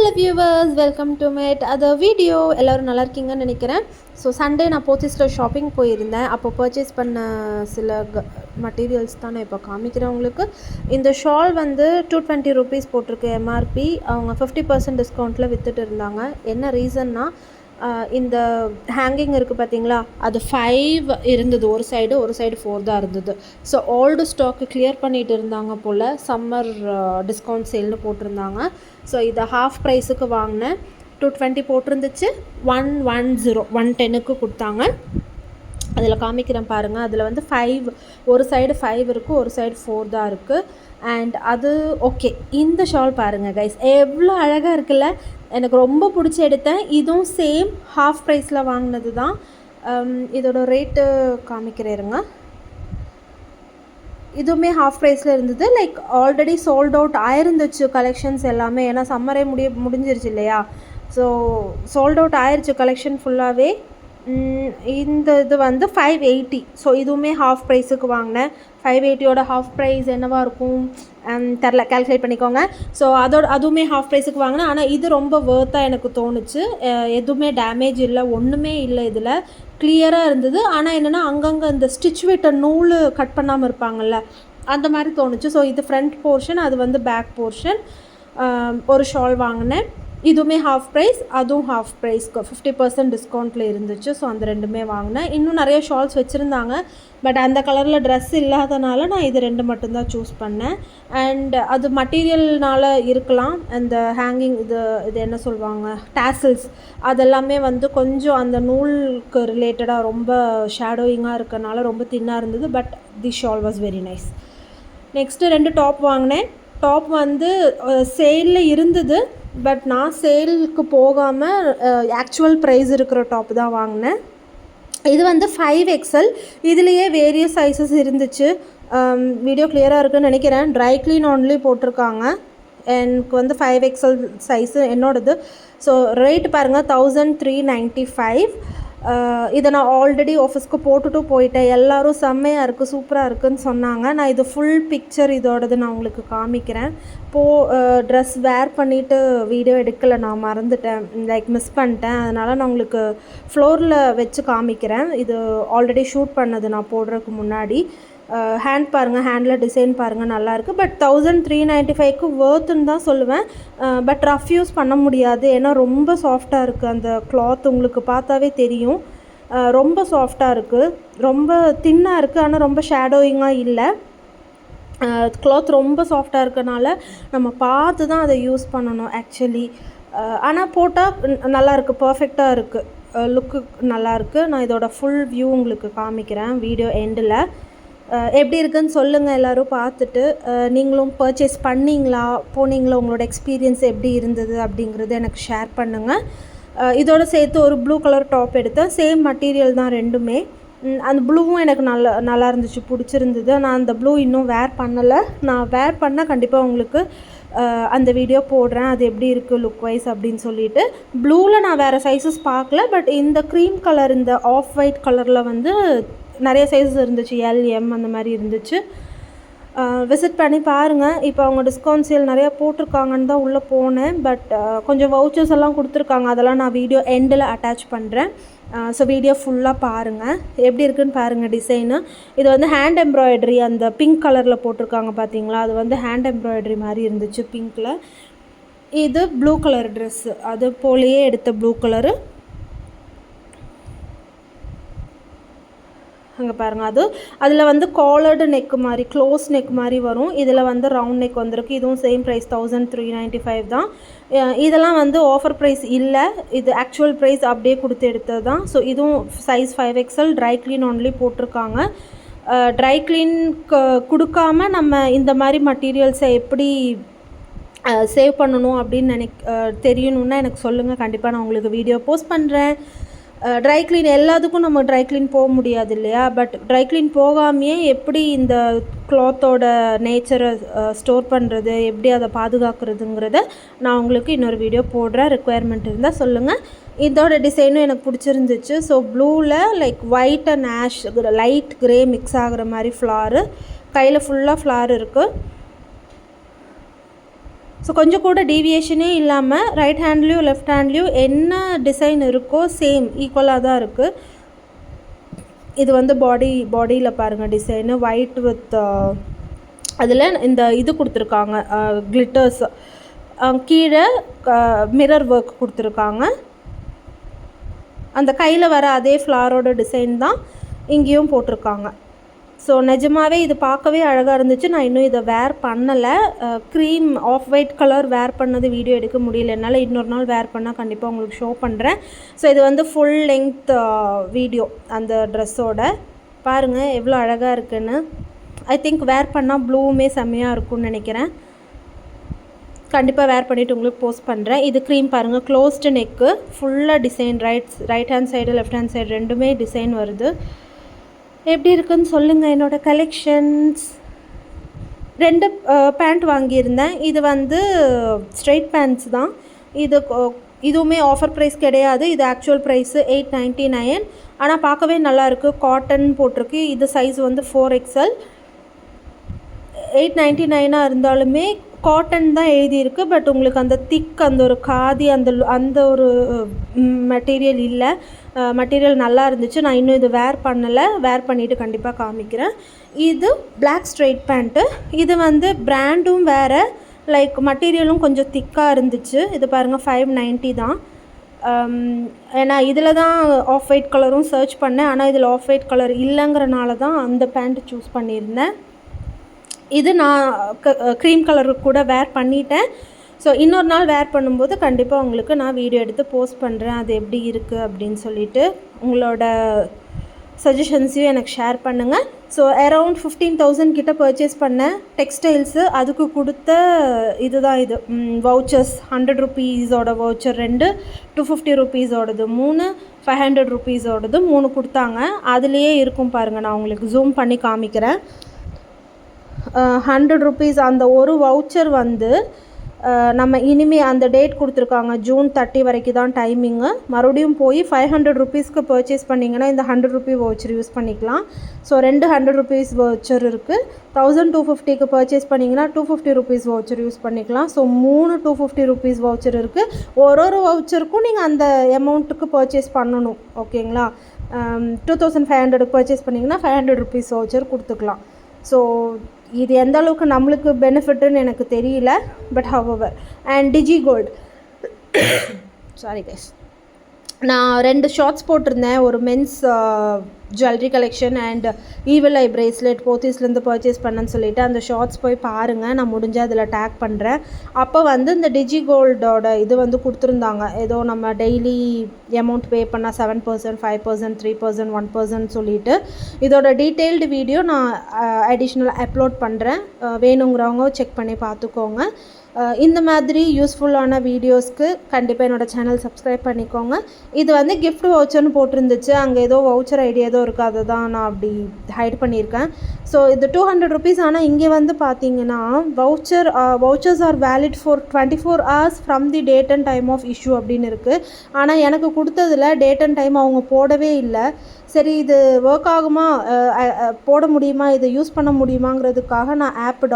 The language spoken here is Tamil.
ஹலோ வியூவர்ஸ், வெல்கம் டு மேட் அது வீடியோ. எல்லோரும் நல்லா இருக்கீங்கன்னு நினைக்கிறேன். ஸோ சண்டே நான் போத்தீஸில் ஷாப்பிங் போயிருந்தேன். அப்போ பர்ச்சேஸ் பண்ண சில மெட்டீரியல்ஸ் தான் நான் இப்போ காமிக்கிறேன் உங்களுக்கு. இந்த ஷால் வந்து 220 rupees போட்டிருக்கு எம்ஆர்பி. அவங்க 50% டிஸ்கவுண்ட்டில் விற்றுட்டு இருந்தாங்க. என்ன ரீசன்னா, இந்த ஹேங்கிங் இருக்குது பார்த்தீங்களா, அது 5 இருந்தது ஒரு சைடு 4 தான் இருந்தது. ஸோ ஓல்டு ஸ்டாக்கு கிளியர் பண்ணிகிட்டு இருந்தாங்க போல். சம்மர் டிஸ்கவுண்ட் சேல்னு போட்டிருந்தாங்க. ஸோ இதை ஹாஃப் ப்ரைஸுக்கு வாங்கினேன். 220 போட்டிருந்துச்சு, 110க்கு கொடுத்தாங்க. அதில் காமிக்கிறேன் பாருங்கள். அதில் வந்து 5 ஒரு சைடு 5 இருக்குது, ஒரு சைடு 4 தான் இருக்குது. அண்ட் அது ஓகே. இந்த ஷால் பாருங்கள் கைஸ், எவ்வளோ அழகாக இருக்குல்ல. எனக்கு ரொம்ப பிடிச்சி எடுத்தேன். இதுவும் சேம் ஹாஃப் ப்ரைஸில் வாங்கினது தான். இதோட ரேட்டு காமிக்கிறேருங்க. இதுவுமே ஹாஃப் ப்ரைஸில் இருந்தது. லைக் ஆல்ரெடி சோல்ட் அவுட் ஆயிருந்துச்சு கலெக்ஷன்ஸ் எல்லாமே. ஏன்னா சம்மரே முடிஞ்சிருச்சு இல்லையா. ஸோ சோல்ட் அவுட் ஆயிருச்சு கலெக்ஷன் ஃபுல்லாகவே. இந்த இது வந்து 580. ஸோ இதுவுமே ஹாஃப் ப்ரைஸுக்கு வாங்கினேன். 580யோட ஹாஃப் ப்ரைஸ் என்னவாக இருக்கும் தெரில, கால்குலேட் பண்ணிக்கோங்க. ஸோ அதுவுமே ஹாஃப் ப்ரைஸுக்கு வாங்கினேன். ஆனால் இது ரொம்ப வேர்த்தாக எனக்கு தோணுச்சு. எதுவுமே டேமேஜ் இல்லை, ஒன்றுமே இல்லை, இதில் கிளியராக இருந்தது. ஆனால் என்னென்னா, அங்கங்கே இந்த ஸ்டிச் விட்ட நூல் கட் பண்ணாமல் இருப்பாங்கள்ல, அந்த மாதிரி தோணுச்சு. ஸோ இது ஃப்ரண்ட் போர்ஷன், அது வந்து பேக் போர்ஷன். ஒரு ஷால் வாங்கினேன். இதுவுமே ஹாஃப் ப்ரைஸ், அதுவும் ஹாஃப் ப்ரைஸ்க்கு 50% டிஸ்கவுண்ட்டில் இருந்துச்சு. ஸோ அந்த ரெண்டுமே வாங்கினேன். இன்னும் நிறைய ஷால்ஸ் வச்சுருந்தாங்க. பட் அந்த கலரில் ட்ரெஸ் இல்லாதனால நான் இது 2 மட்டும்தான் சூஸ் பண்ணேன். அண்ட் அது மெட்டீரியல்னால் இருக்கலாம். அந்த ஹேங்கிங் இது என்ன சொல்லுவாங்க, டாசல்ஸ், அதெல்லாமே வந்து கொஞ்சம் அந்த நூலுக்கு ரிலேட்டடாக ரொம்ப ஷேடோயிங்காக இருக்கனால ரொம்ப தின்னாக இருந்தது. But the shawl was very nice. Next 2 top வாங்கினேன். டாப் வந்து சேலில் இருந்தது. பட் நான் சேலுக்கு போகாமல் ஆக்சுவல் ப்ரைஸ் இருக்கிற டாப் தான் வாங்கினேன். இது வந்து 5XL. இதுலேயே வேரியஸ் சைஸஸ் இருந்துச்சு. வீடியோ கிளியராக இருக்குதுன்னு நினைக்கிறேன். ட்ரை க்ளீன் ஒன்லி போட்டிருக்காங்க. எனக்கு வந்து 5XL சைஸு என்னோடது. ஸோ ரேட்டு பாருங்கள், 1395. இதை நான் ஆல்ரெடி ஆஃபீஸ்க்கு போட்டுட்டு போயிட்டேன். எல்லோரும் செம்மையாக இருக்குது, சூப்பராக இருக்குதுன்னு சொன்னாங்க. நான் இது ஃபுல் பிக்சர் இதோடது நான் உங்களுக்கு காமிக்கிறேன். ட்ரெஸ் வேர் பண்ணிவிட்டு வீடியோ எடுக்கலை, நான் மறந்துட்டேன், லைக் மிஸ் பண்ணிட்டேன். அதனால் நான் உங்களுக்கு ஃப்ளோரில் வச்சு காமிக்கிறேன். இது ஆல்ரெடி ஷூட் பண்ணது நான் போடுறதுக்கு முன்னாடி. ஹேண்ட் பாருங்கள், ஹேண்டில் டிசைன் பாருங்கள், நல்லாயிருக்கு. பட் 1395க்கு வேர்த்துன்னு தான் சொல்லுவேன். பட் ரஃப் யூஸ் பண்ண முடியாது, ஏன்னா ரொம்ப சாஃப்டாக இருக்குது. அந்த கிளாத் உங்களுக்கு பார்த்தாவே தெரியும், ரொம்ப சாஃப்டாக இருக்குது, ரொம்ப தின்னாக இருக்குது. ஆனால் ரொம்ப ஷேடோயிங்காக இல்லை. கிளாத் ரொம்ப சாஃப்டாக இருக்கனால நம்ம பார்த்து தான் அதை யூஸ் பண்ணணும் ஆக்சுவலி. ஆனால் போட்டால் நல்லாயிருக்கு, பர்ஃபெக்டாக இருக்குது, லுக்கு நல்லாயிருக்கு. நான் இதோட ஃபுல் வியூ உங்களுக்கு காமிக்கிறேன் வீடியோ எண்டில். எப்படி இருக்குதுன்னு சொல்லுங்கள் எல்லோரும் பார்த்துட்டு. நீங்களும் பர்ச்சேஸ் பண்ணிங்களா, போனீங்களா, உங்களோட எக்ஸ்பீரியன்ஸ் எப்படி இருந்தது அப்படிங்கிறது எனக்கு ஷேர் பண்ணுங்கள். இதோடு சேர்த்து ஒரு ப்ளூ கலர் டாப் எடுத்தேன். சேம் மெட்டீரியல் தான் ரெண்டுமே. அந்த ப்ளூவும் எனக்கு நல்லா இருந்துச்சு, பிடிச்சிருந்தது. நான் அந்த ப்ளூ இன்னும் வேர் பண்ணலை. நான் வேர் பண்ணால் கண்டிப்பாக உங்களுக்கு அந்த வீடியோ போடுறேன், அது எப்படி இருக்குது லுக் வைஸ் அப்படின்னு சொல்லிட்டு. ப்ளூவில் நான் வேறு சைஸஸ் பார்க்கல. பட் இந்த க்ரீம் கலர், இந்த ஆஃப் ஒயிட் கலரில் வந்து நிறைய சைஸஸ் இருந்துச்சு, LM அந்த மாதிரி இருந்துச்சு. விசிட் பண்ணி பாருங்கள். இப்போ அவங்க டிஸ்கவுண்ட் சேல் நிறையா போட்டிருக்காங்கன்னு தான் உள்ளே போனேன். பட் கொஞ்சம் வவுச்சர்ஸ் எல்லாம் கொடுத்துருக்காங்க, அதெல்லாம் நான் வீடியோ எண்டில் அட்டாச் பண்ணுறேன். ஸோ வீடியோ ஃபுல்லாக பாருங்கள், எப்படி இருக்குதுன்னு பாருங்கள் டிசைனு. இது வந்து ஹேண்ட் எம்ப்ராய்டரி, அந்த பிங்க் கலரில் போட்டிருக்காங்க பார்த்தீங்களா, அது வந்து ஹேண்ட் எம்ப்ராய்டரி மாதிரி இருந்துச்சு பிங்க்கில். இது ப்ளூ கலர் ட்ரெஸ்ஸு, அது போலேயே எடுத்த ப்ளூ கலரு. அங்கே பாருங்கள், அதில் வந்து காலர்டு நெக்கு மாதிரி, க்ளோஸ் நெக் மாதிரி வரும். இதில் வந்து ரவுண்ட் நெக் வந்திருக்கு. இதுவும் சேம் ப்ரைஸ் 1395 தான். இதெல்லாம் வந்து ஆஃபர் ப்ரைஸ் இல்லை, இது ஆக்சுவல் ப்ரைஸ் அப்படியே கொடுத்து எடுத்தது தான். ஸோ இதுவும் size 5XL, try clean only போட்டிருக்காங்க. ட்ரை க்ளீன் கொடுக்காம நம்ம இந்த மாதிரி மெட்டீரியல்ஸை எப்படி சேவ் பண்ணணும் அப்படின்னு தெரியணுன்னா எனக்கு சொல்லுங்கள். கண்டிப்பாக நான் உங்களுக்கு வீடியோ போஸ்ட் பண்ணுறேன். ட்ரை க்ளீன் எல்லாத்துக்கும் நம்ம ட்ரை க்ளீன் போக முடியாது இல்லையா. பட் ட்ரை க்ளீன் போகாமையே எப்படி இந்த கிளாத்தோட நேச்சரை ஸ்டோர் பண்ணுறது, எப்படி அதை பாதுகாக்கிறதுங்கிறத நான் உங்களுக்கு இன்னொரு வீடியோ போடுறேன். ரெக்குயர்மெண்ட் இருந்தால் சொல்லுங்கள். இதோட டிசைனும் எனக்கு பிடிச்சிருந்துச்சு. ஸோ ப்ளூவில் like white and ash, light grey mix ஆகிற மாதிரி ஃப்ளாரு, கையில் ஃபுல்லாக ஃப்ளார் இருக்குது. ஸோ கொஞ்சம் கூட டீவியேஷனே இல்லாமல் ரைட் ஹேண்ட்லேயும் லெஃப்ட் ஹேண்ட்லேயும் என்ன டிசைன் இருக்கோ சேம் ஈக்குவலாக தான் இருக்குது. இது வந்து பாடியில் பாருங்கள் டிசைனு ஒயிட் வித் அதில் இந்த இது கொடுத்துருக்காங்க கிளிட்டர்ஸ், கீழே மிரர் ஒர்க் கொடுத்துருக்காங்க. அந்த கையில் வர அதே ஃப்ளாரோட டிசைன் தான் இங்கேயும் போட்டிருக்காங்க. ஸோ நிஜமாகவே இது பார்க்கவே அழகாக இருந்துச்சு. நான் இன்னும் இதை வேர் பண்ணலை. க்ரீம் ஆஃப் ஒயிட் கலர் வேர் பண்ணது வீடியோ எடுக்க முடியல என்னால். இன்னொரு நாள் வேர் பண்ணால் கண்டிப்பாக உங்களுக்கு ஷோ பண்ணுறேன். ஸோ இது வந்து ஃபுல் லெங்த் வீடியோ அந்த ட்ரெஸ்ஸோட. பாருங்கள் எவ்வளோ அழகாக இருக்குன்னு. ஐ திங்க் வேர் பண்ணால் ப்ளூவுமே செம்மையாக இருக்கும்னு நினைக்கிறேன். கண்டிப்பாக வேர் பண்ணிவிட்டு உங்களுக்கு போஸ்ட் பண்ணுறேன். இது க்ரீம் பாருங்கள், க்ளோஸ்டு நெக்கு, ஃபுல்லாக design, right hand side left hand side ரெண்டுமே டிசைன் வருது. எப்படி இருக்குன்னு சொல்லுங்கள். என்னோடய கலெக்ஷன்ஸ் 2 பேண்ட் வாங்கியிருந்தேன். இது வந்து ஸ்ட்ரெயிட் பேண்ட்ஸ் தான். இதுவுமே ஆஃபர் ப்ரைஸ் கிடையாது. இது ஆக்சுவல் ப்ரைஸு 899. ஆனால் பார்க்கவே நல்லாயிருக்கு. காட்டன் போட்டிருக்கு. இது சைஸ் வந்து 4XL. 899 இருந்தாலுமே காட்டன் தான் எழுதியிருக்கு. பட் உங்களுக்கு அந்த திக், அந்த ஒரு காதி, அந்த ஒரு மெட்டீரியல் இல்லை. மெட்டீரியல் நல்லா இருந்துச்சு. நான் இன்னும் இது வேர் பண்ணலை. வேர் பண்ணிவிட்டு கண்டிப்பாக காமிக்கிறேன். இது பிளாக் ஸ்ட்ரெயிட் பேண்ட்டு. இது வந்து பிராண்டும் வேறு, லைக் மெட்டீரியலும் கொஞ்சம் திக்காக இருந்துச்சு. இது பாருங்கள் 590 தான். ஏன்னா இதில் தான் ஆஃப் ஒயிட் கலரும் சர்ச் பண்ணேன். ஆனால் இதில் ஆஃப் ஒயிட் கலர் இல்லைங்கிறனால தான் அந்த பேண்ட்டு சூஸ் பண்ணியிருந்தேன். இது நான் க்ரீம் கலரு கூட வேர் பண்ணிட்டேன். ஸோ இன்னொரு நாள் வேர் பண்ணும்போது கண்டிப்பாக உங்களுக்கு நான் வீடியோ எடுத்து போஸ்ட் பண்ணுறேன். அது எப்படி இருக்குது அப்படின்னு சொல்லிவிட்டு உங்களோட சஜஷன்ஸையும் எனக்கு ஷேர் பண்ணுங்கள். ஸோ அரவுண்ட் 15,000 கிட்ட பர்ச்சேஸ் பண்ணேன் டெக்ஸ்டைல்ஸு. அதுக்கு கொடுத்த இதுதான் இது வவுச்சர்ஸ். 100 ரூபீஸோட வவுச்சர் 2, 250 ரூபீஸோடது 3, 500 ரூபீஸோடது 3 கொடுத்தாங்க. அதுலேயே இருக்கும் பாருங்கள். நான் உங்களுக்கு ஜூம் பண்ணி காமிக்கிறேன். 100 ரூபீஸ் அந்த ஒரு வவுச்சர் வந்து நம்ம இனிமேல் அந்த டேட் கொடுத்துருக்காங்க ஜூன் 30 வரைக்கும் தான் டைமிங்கு. மறுபடியும் போய் 500 ரூபீஸ்க்கு பர்ச்சேஸ் பண்ணிங்கன்னா இந்த 100 ரூபி வவுச்சர் யூஸ் பண்ணிக்கலாம். ஸோ 2 100 ரூபீஸ் வவுச்சர் இருக்குது. 1250க்கு பர்ச்சேஸ் பண்ணிங்கன்னா 250 ரூபீஸ் வவுச்சர் யூஸ் பண்ணிக்கலாம். ஸோ 3 250 ரூபீஸ் வவுச்சர் இருக்குது. ஒரு வவுச்சருக்கும் நீங்கள் அந்த அமௌண்ட்டுக்கு பர்ச்சேஸ் பண்ணணும். ஓகேங்களா? 2500க்கு பர்ச்சேஸ் பண்ணிங்கன்னா 500 ரூபீஸ் வவுச்சர் கொடுத்துக்கலாம். ஸோ இது எந்த அளவுக்கு நம்மளுக்கு பெனிஃபிட்டுன்னு எனக்கு தெரியல. But however and DG gold sorry guys, நான் 2 ஷார்ட்ஸ் போட்டிருந்தேன். ஒரு men's jewellery collection and evil eye bracelet போத்தீஸ்லேருந்து பர்ச்சேஸ் பண்ணேன்னு சொல்லிவிட்டு அந்த ஷார்ட்ஸ் போய் பாருங்கள். நான் முடிஞ்சால் அதில் டேக் பண்ணுறேன். அப்போ வந்து இந்த டிஜி கோல்டோட இது வந்து கொடுத்துருந்தாங்க. ஏதோ நம்ம டெய்லி அமௌண்ட் பே பண்ணால் 7%, 5%, 3%, 1% சொல்லிவிட்டு இதோட டீட்டெயில்டு வீடியோ நான் அடிஷ்னலாக அப்லோட் பண்ணுறேன். வேணுங்கிறவங்க செக் பண்ணி பார்த்துக்கோங்க. இந்த மாதிரி யூஸ்ஃபுல்லான வீடியோஸ்க்கு கண்டிப்பாக என்னோடய சேனல் சப்ஸ்கிரைப் பண்ணிக்கோங்க. இது வந்து கிஃப்ட் வவுச்சர்னு போட்டிருந்துச்சு. அங்கே ஏதோ வவுச்சர் ஐடி ஏதோ இருக்குது, அதை தான் நான் அப்படி ஹைட் பண்ணியிருக்கேன். ஸோ இது 200 ரூபீஸ். ஆனால் இங்கே வந்து பார்த்தீங்கன்னா vouchers are valid for 24 hours from the date and time of issue அப்படின்னு இருக்குது. ஆனால் எனக்கு கொடுத்ததில் டேட் அண்ட் டைம் அவங்க போடவே இல்லை. சரி இது ஒர்க் ஆகுமா, போட முடியுமா, இதை யூஸ் பண்ண முடியுமாங்கிறதுக்காக நான் ஆப்